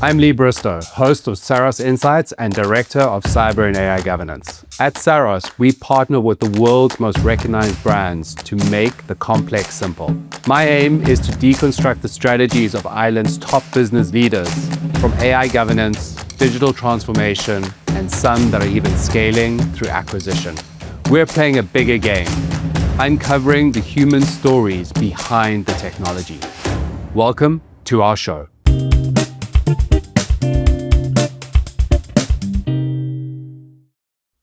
I'm Lee Bristow, host of Saros Insights and Director of Cyber and AI Governance. At Saros, we partner with the world's most recognized brands to make the complex simple. My aim is to deconstruct the strategies of Ireland's top business leaders, from AI governance, digital transformation, and some that are even scaling through acquisition. We're playing a bigger game, uncovering the human stories behind the technology. Welcome to our show.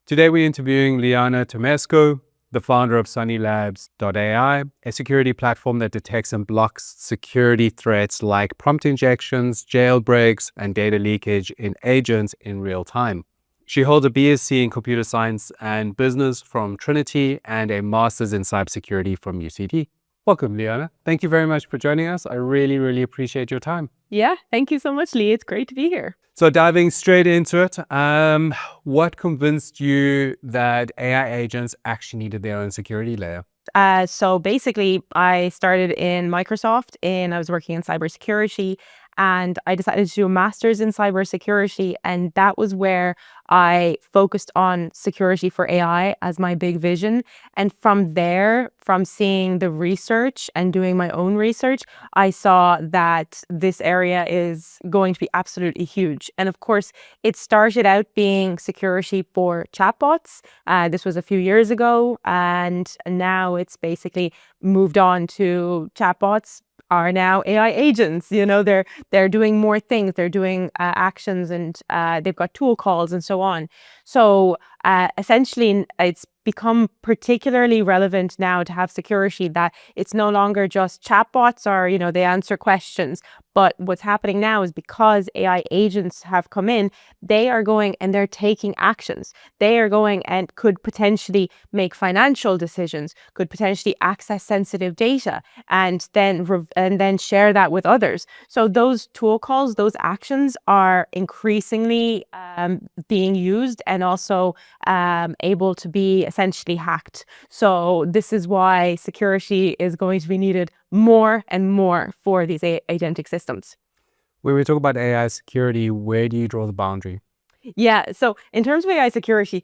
Today we're interviewing Liana Tomescu, the founder of SunnyLabs.ai, a security platform that detects and blocks security threats like prompt injections, jailbreaks, and data leakage in agents in real time. She holds a BSc in computer science and business from Trinity and a master's in cybersecurity from UCD. Welcome, Liana. Thank you very much for joining us. I really appreciate your time. Yeah, thank you so much, Lee. It's great to be here. So diving straight into it, what convinced you that AI agents actually needed their own security layer? So basically, I started in Microsoft and I was working in cybersecurity, and I decided to do a master's in cybersecurity. And that was where I focused on security for AI as my big vision. And from there, from seeing the research and doing my own research, I saw that this area is going to be absolutely huge. And of course, it started out being security for chatbots. This was a few years ago, and now it's basically moved on to chatbots are now AI agents. You know, they're doing more things. They're doing actions, and they've got tool calls and so on. So essentially, it's become particularly relevant now to have security, that it's no longer just chatbots or, you know, they answer questions. But what's happening now is because AI agents have come in, they are going and they're taking actions. They are going and could potentially make financial decisions, could potentially access sensitive data, and then share that with others. So those tool calls, those actions are increasingly being used and also able to be essentially hacked. So this is why security is going to be needed more and more for these agentic systems. When we talk about AI security, where do you draw the boundary? Yeah, so in terms of AI security,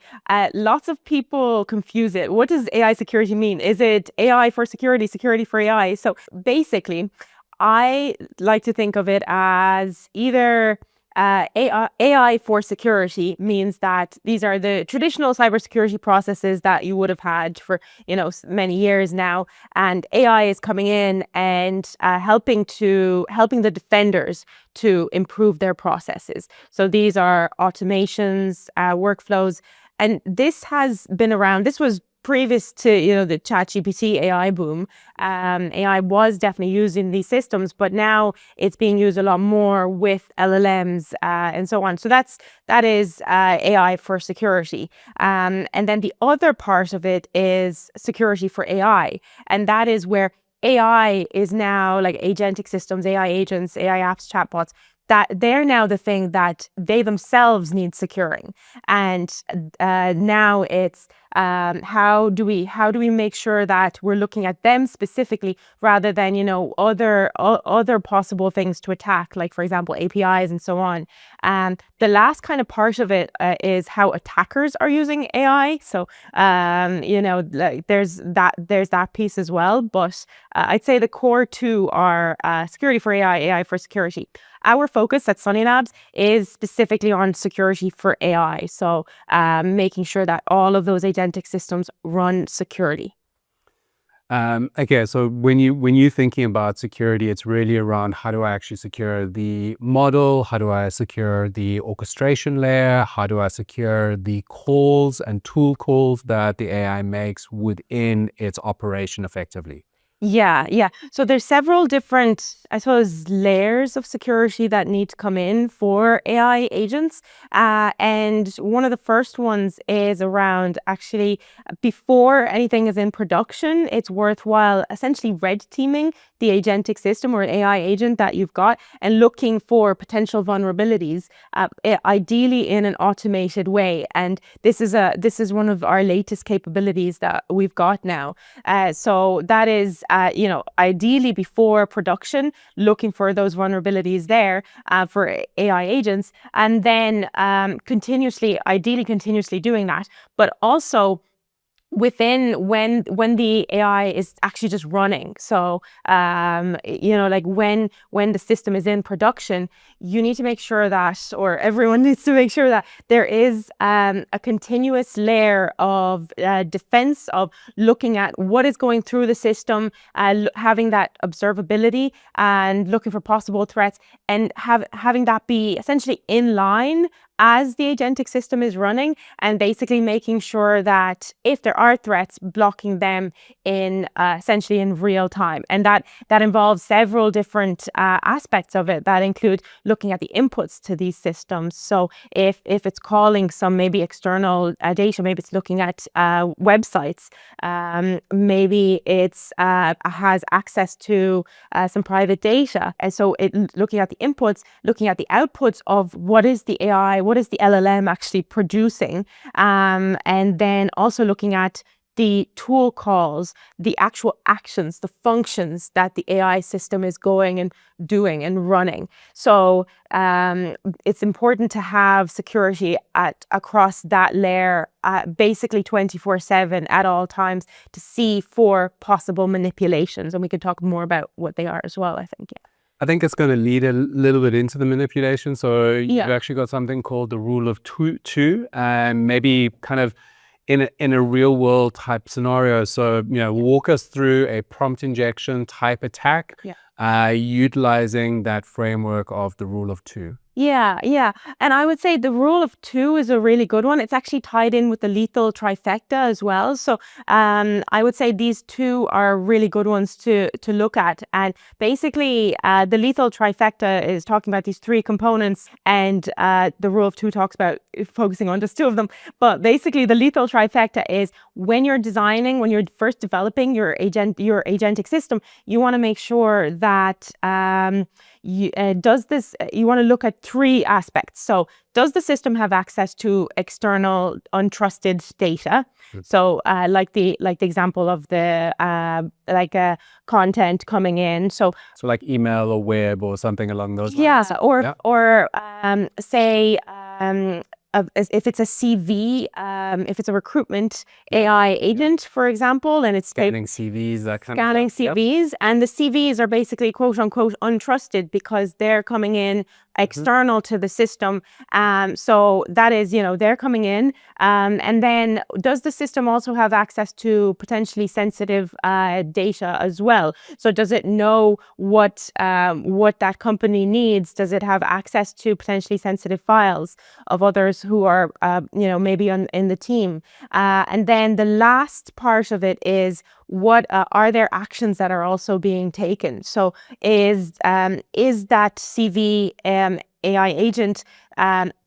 lots of people confuse it. What does AI security mean? Is it AI for security, security for AI? So basically, I like to think of it as either AI for security means that these are the traditional cybersecurity processes that you would have had for, you know, many years now, and AI is coming in and helping the defenders to improve their processes. So these are automations, workflows, and this has been around. This was previous to, you know, the ChatGPT AI boom. AI was definitely used in these systems, but now it's being used a lot more with LLMs and so on. So that is AI for security. And then the other part of it is security for AI, and that is where AI is now like agentic systems, AI agents, AI apps, chatbots, that they're now the thing that they themselves need securing. And now it's how do we make sure that we're looking at them specifically rather than, you know, other possible things to attack, like for example APIs and so on. And the last kind of part of it is how attackers are using AI. So you know, like there's that piece as well. But I'd say the core two are security for AI, AI for security. Our focus at SunnyLabs is specifically on security for AI. So making sure that all of those agentic systems run security. Okay, so when you're thinking about security, it's really around how do I actually secure the model? How do I secure the orchestration layer? How do I secure the calls and tool calls that the AI makes within its operation effectively? Yeah. So there's several different, I suppose, layers of security that need to come in for AI agents. And one of the first ones is around actually before anything is in production, it's worthwhile essentially red teaming the agentic system or AI agent that you've got and looking for potential vulnerabilities, ideally in an automated way. And this is one of our latest capabilities that we've got now. So that is ideally before production, looking for those vulnerabilities there for AI agents, and then ideally continuously doing that, but also within when the AI is actually just running. So like when the system is in production, you need to make sure that, or everyone needs to make sure that there is a continuous layer of defense, of looking at what is going through the system, having that observability and looking for possible threats, and having that be essentially in line as the agentic system is running, and basically making sure that if there are threats, blocking them in essentially in real time. And that involves several different aspects of it that include looking at the inputs to these systems. So if it's calling some maybe external data, maybe it's looking at websites, maybe it's has access to some private data. And so looking at the inputs, looking at the outputs of what is the AI, what is the LLM actually producing, and then also looking at the tool calls, the actual actions, the functions that the AI system is going and doing and running. So it's important to have security across that layer, basically 24/7 at all times, to see for possible manipulations. And we could talk more about what they are as well, I think. Yeah. I think it's going to lead a little bit into the manipulation. So you've actually got something called the rule of two, and maybe kind of in a real world type scenario. So, walk us through a prompt injection type attack, utilizing that framework of the rule of two. Yeah. And I would say the rule of two is a really good one. It's actually tied in with the lethal trifecta as well. So I would say these two are really good ones to look at. And basically, the lethal trifecta is talking about these three components, and the rule of two talks about focusing on just two of them. But basically, the lethal trifecta is when you're designing, when you're first developing your agentic system, you want to make sure that you want to look at three aspects. So does the system have access to external untrusted data? So like the example of the content coming in. So like email or web or something along those lines. Yeah, or say if it's a CV, if it's a recruitment AI agent, for example, and it's scanning CVs, that kind scanning of stuff. CVs, and the CVs are basically quote unquote untrusted because they're coming in external to the system. So that is, they're coming in. And then does the system also have access to potentially sensitive data as well? So does it know what that company needs? Does it have access to potentially sensitive files of others who are, maybe in the team? And then the last part of it is, what are there actions that are also being taken? So is that CV AI agent,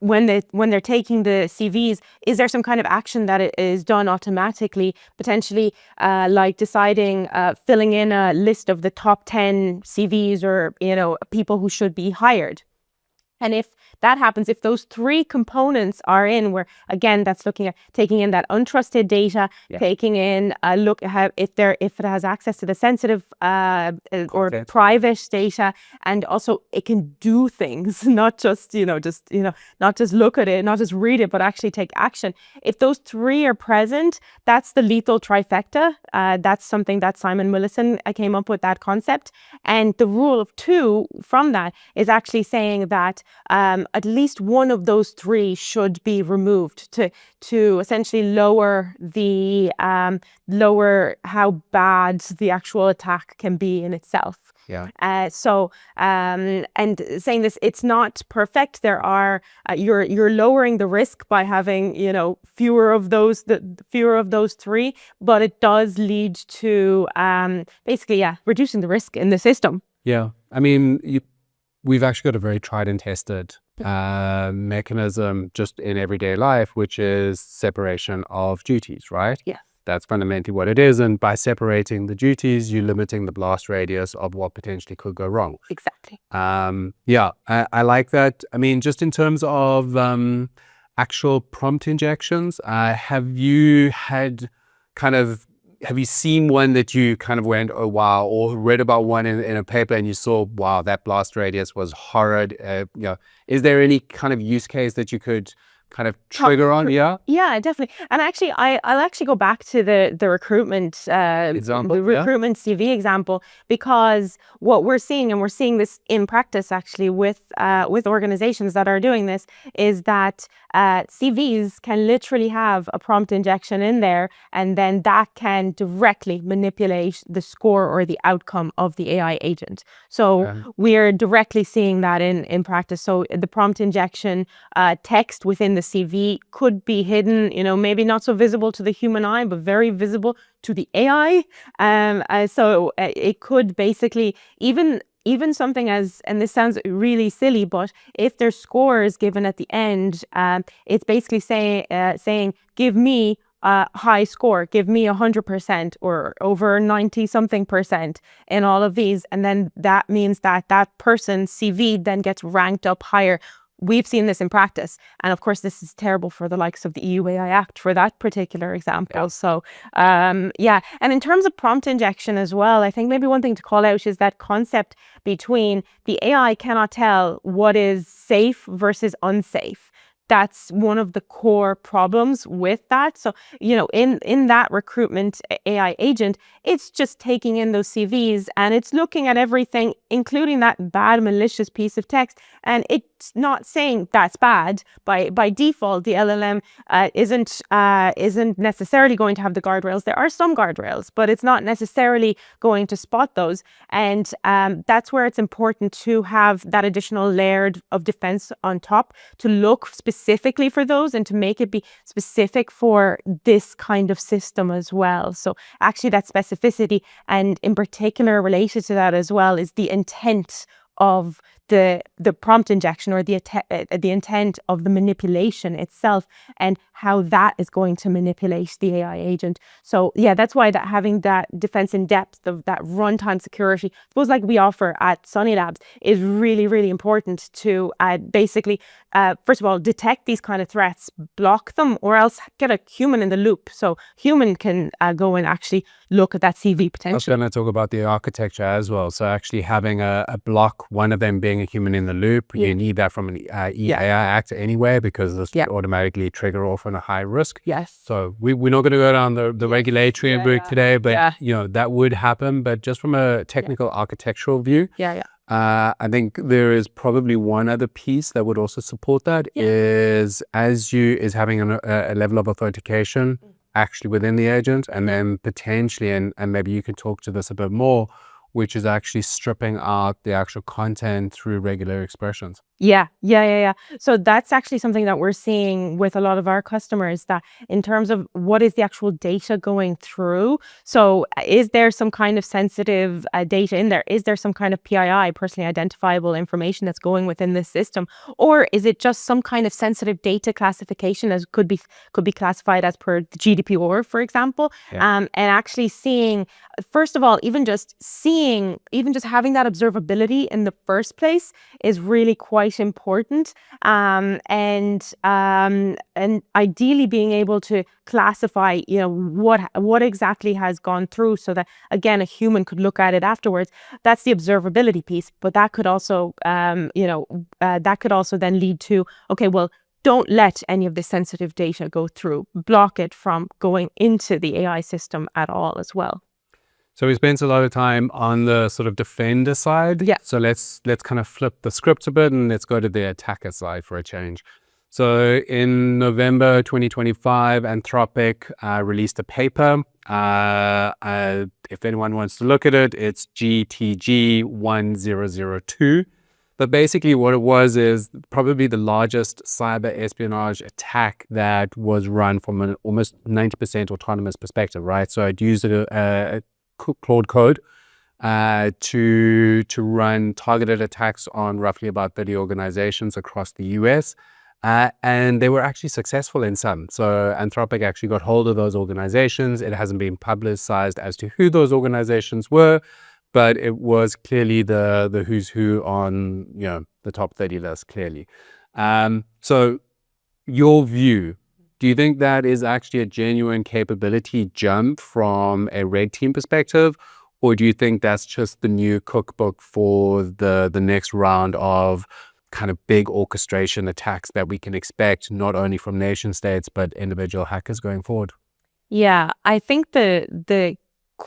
when they're taking the CVs, is there some kind of action that it is done automatically, potentially like deciding, filling in a list of the top 10 CVs or people who should be hired? And if that happens, if those three components are in, where again that's looking at taking in that untrusted data, taking in look at if it has access to the sensitive or private data, and also it can do things, not just not just look at it, not just read it, but actually take action. If those three are present, that's the lethal trifecta. That's something that Simon Willison came up with, that concept. And the rule of two from that is actually saying that at least one of those three should be removed to essentially lower how bad the actual attack can be in itself. So and saying this, it's not perfect. There are you're lowering the risk by having fewer of those three, but it does lead to basically reducing the risk in the system. I mean, we've actually got a very tried and tested mechanism just in everyday life, which is separation of duties, right? That's fundamentally what it is. And by separating the duties, you're limiting the blast radius of what potentially could go wrong. Exactly. I like that. I mean, just in terms of actual prompt injections, have you had kind of have you seen one that you kind of went, oh wow, or read about one in a paper and you saw, wow, that blast radius was horrid? Is there any kind of use case that you could kind of trigger on? Yeah, definitely. And actually, I'll actually go back to the recruitment Example, the recruitment CV example, because what we're seeing, and we're seeing this in practice actually with organizations that are doing this, is that CVs can literally have a prompt injection in there, and then that can directly manipulate the score or the outcome of the AI agent. So we're directly seeing that in practice. So the prompt injection text within the CV could be hidden, maybe not so visible to the human eye, but very visible to the AI. So it could basically even something as, and this sounds really silly, but if there's scores given at the end, it's basically saying, give me a high score, give me 100% or over 90 something percent in all of these. And then that means that person's CV then gets ranked up higher. We've seen this in practice. And of course, this is terrible for the likes of the EU AI Act for that particular example. Yeah. So, yeah. And in terms of prompt injection as well, I think maybe one thing to call out is that concept between the AI cannot tell what is safe versus unsafe. That's one of the core problems with that. So, in that recruitment AI agent, it's just taking in those CVs and it's looking at everything, including that bad, malicious piece of text. And it's not saying that's bad. By default, the LLM isn't necessarily going to have the guardrails. There are some guardrails, but it's not necessarily going to spot those. And that's where it's important to have that additional layer of defense on top to look specifically for those and to make it be specific for this kind of system as well. So actually that specificity, and in particular related to that as well, is the intent of the prompt injection, or the intent of the manipulation itself, and how that is going to manipulate the AI agent. So yeah, that's why that having that defense in depth of that runtime security, suppose like we offer at SunnyLabs, is really, really important to basically, first of all, detect these kind of threats, block them, or else get a human in the loop. So human can go and actually look at that CV potential. I was going to talk about the architecture as well. So actually having a block, one of them being a human in the loop, you need that from an AI Act anyway, because this would automatically trigger off on a high risk. Yes. So we're not going to go down the regulatory route today, but that would happen. But just from a technical architectural view, I think there is probably one other piece that would also support that is having a level of authentication actually within the agent, and then potentially, and maybe you can talk to this a bit more, which is actually stripping out the actual content through regular expressions. Yeah. So that's actually something that we're seeing with a lot of our customers, that in terms of what is the actual data going through. So is there some kind of sensitive data in there? Is there some kind of PII, personally identifiable information, that's going within this system? Or is it just some kind of sensitive data classification, as could be classified as per the GDPR, for example? And actually seeing, first of all, even just having that observability in the first place is really quite important, and ideally being able to classify what exactly has gone through, so that again a human could look at it afterwards. That's the observability piece, but that could also then lead to, okay, well, don't let any of the sensitive data go through, block it from going into the AI system at all as well. So we spent a lot of time on the sort of defender side. Yeah. So let's kind of flip the script a bit and let's go to the attacker side for a change. So in November 2025, Anthropic released a paper. If anyone wants to look at it, it's GTG 1002. But basically what it was is probably the largest cyber espionage attack that was run from an almost 90% autonomous perspective, right? So it used a Claude code to run targeted attacks on roughly about 30 organizations across the US. And they were actually successful in some. So Anthropic actually got hold of those organizations. It hasn't been publicized as to who those organizations were, but it was clearly the who's who on the top 30 list, clearly. So your view Do you think that is actually a genuine capability jump from a red team perspective? Or do you think that's just the new cookbook for the next round of kind of big orchestration attacks that we can expect, not only from nation states, but individual hackers going forward? Yeah, I think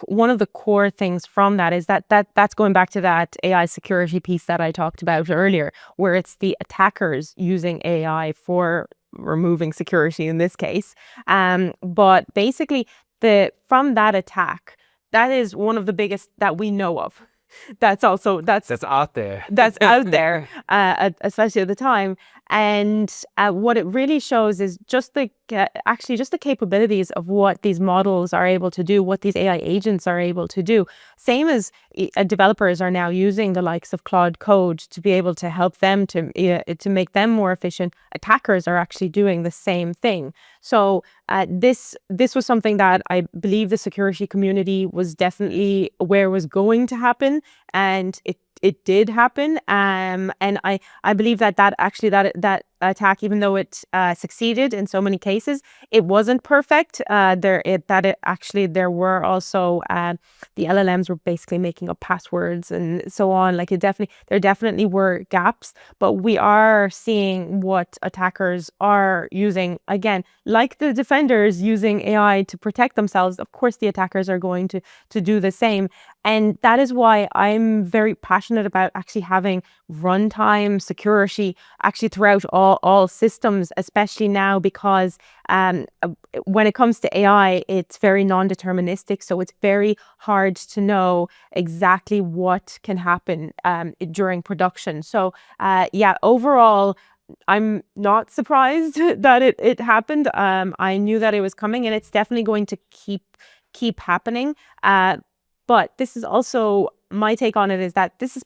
one of the core things from that is that's going back to that AI security piece that I talked about earlier, where it's the attackers using AI for removing security in this case. But basically, the from that attack, that is one of the biggest that we know of. That's out there. that's out there, especially at the time. And what it really shows is just actually just the capabilities of what these models are able to do, what these AI agents are able to do. Same as developers are now using the likes of Claude Code to be able to help them to make them more efficient. Attackers are actually doing the same thing. So this was something that I believe the security community was definitely aware was going to happen, and it did happen. And I believe that attack, even though it succeeded in so many cases, it wasn't perfect. There were also the LLMs were basically making up passwords and so on. Like there definitely were gaps, but we are seeing what attackers are using. Again, like the defenders using AI to protect themselves, of course the attackers are going to do the same. And that is why I'm very passionate about actually having runtime security actually throughout all systems, especially now because when it comes to AI, it's very non-deterministic. So it's very hard to know exactly what can happen during production. So overall, I'm not surprised that it happened. I knew that it was coming, and it's definitely going to keep happening. But this is also my take on it, is that this is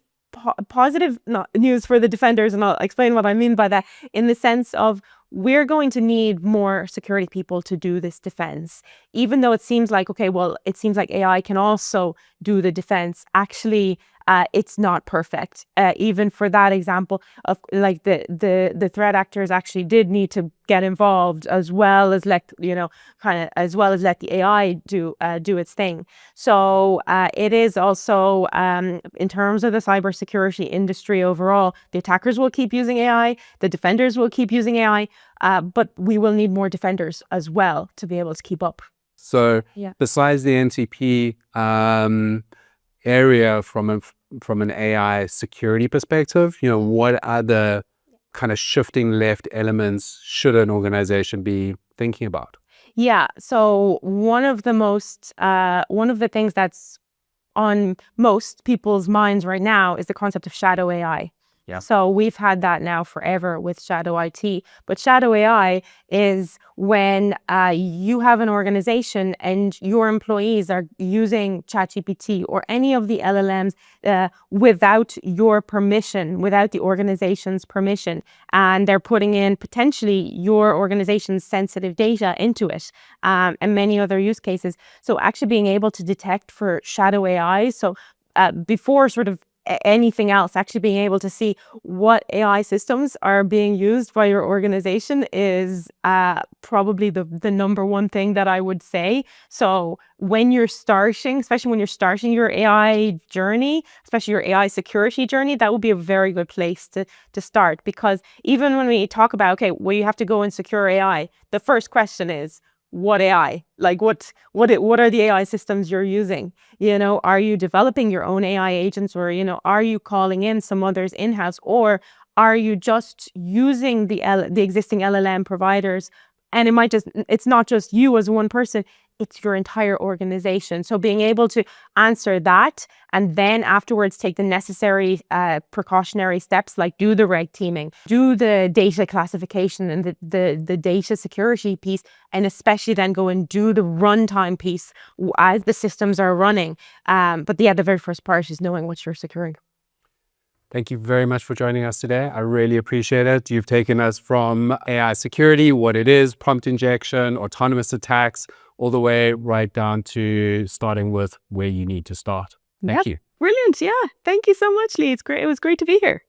positive news for the defenders, and I'll explain what I mean by that, in the sense of we're going to need more security people to do this defense. Even though it seems like, okay, well, it seems like AI can also do the defense. Actually, it's not perfect. Even for that example of like the threat actors actually did need to get involved, as well as let the AI do its thing. So it is also in terms of the cybersecurity industry overall, the attackers will keep using AI, the defenders will keep using AI, but we will need more defenders as well to be able to keep up. So besides the NTP area from an AI security perspective, what other kind of shifting left elements should an organization be thinking about? Yeah. So one of the things that's on most people's minds right now is the concept of shadow AI. Yeah. So we've had that now forever with shadow IT, but shadow AI is when you have an organization and your employees are using ChatGPT or any of the LLMs without your permission, without the organization's permission, and they're putting in potentially your organization's sensitive data into it, and many other use cases. So actually being able to detect for shadow AI, so before sort of anything else, actually being able to see what AI systems are being used by your organization is probably the number one thing that I would say. So when you're starting, especially when you're starting your AI journey, especially your AI security journey, that would be a very good place to start. Because even when we talk about, okay, well, you have to go and secure AI, the first question is, what AI? Like what are the AI systems you're using? Are you developing your own AI agents, or are you calling in some others in-house, or are you just using the existing LLM providers? And it's not just you as one person, it's your entire organization. So being able to answer that, and then afterwards take the necessary precautionary steps, like do the red teaming, do the data classification and the data security piece, and especially then go and do the runtime piece as the systems are running. But the very first part is knowing what you're securing. Thank you very much for joining us today. I really appreciate it. You've taken us from AI security, what it is, prompt injection, autonomous attacks, all the way right down to starting with where you need to start. Thank you. Brilliant. Yeah. Thank you so much, Lee. It's great. It was great to be here.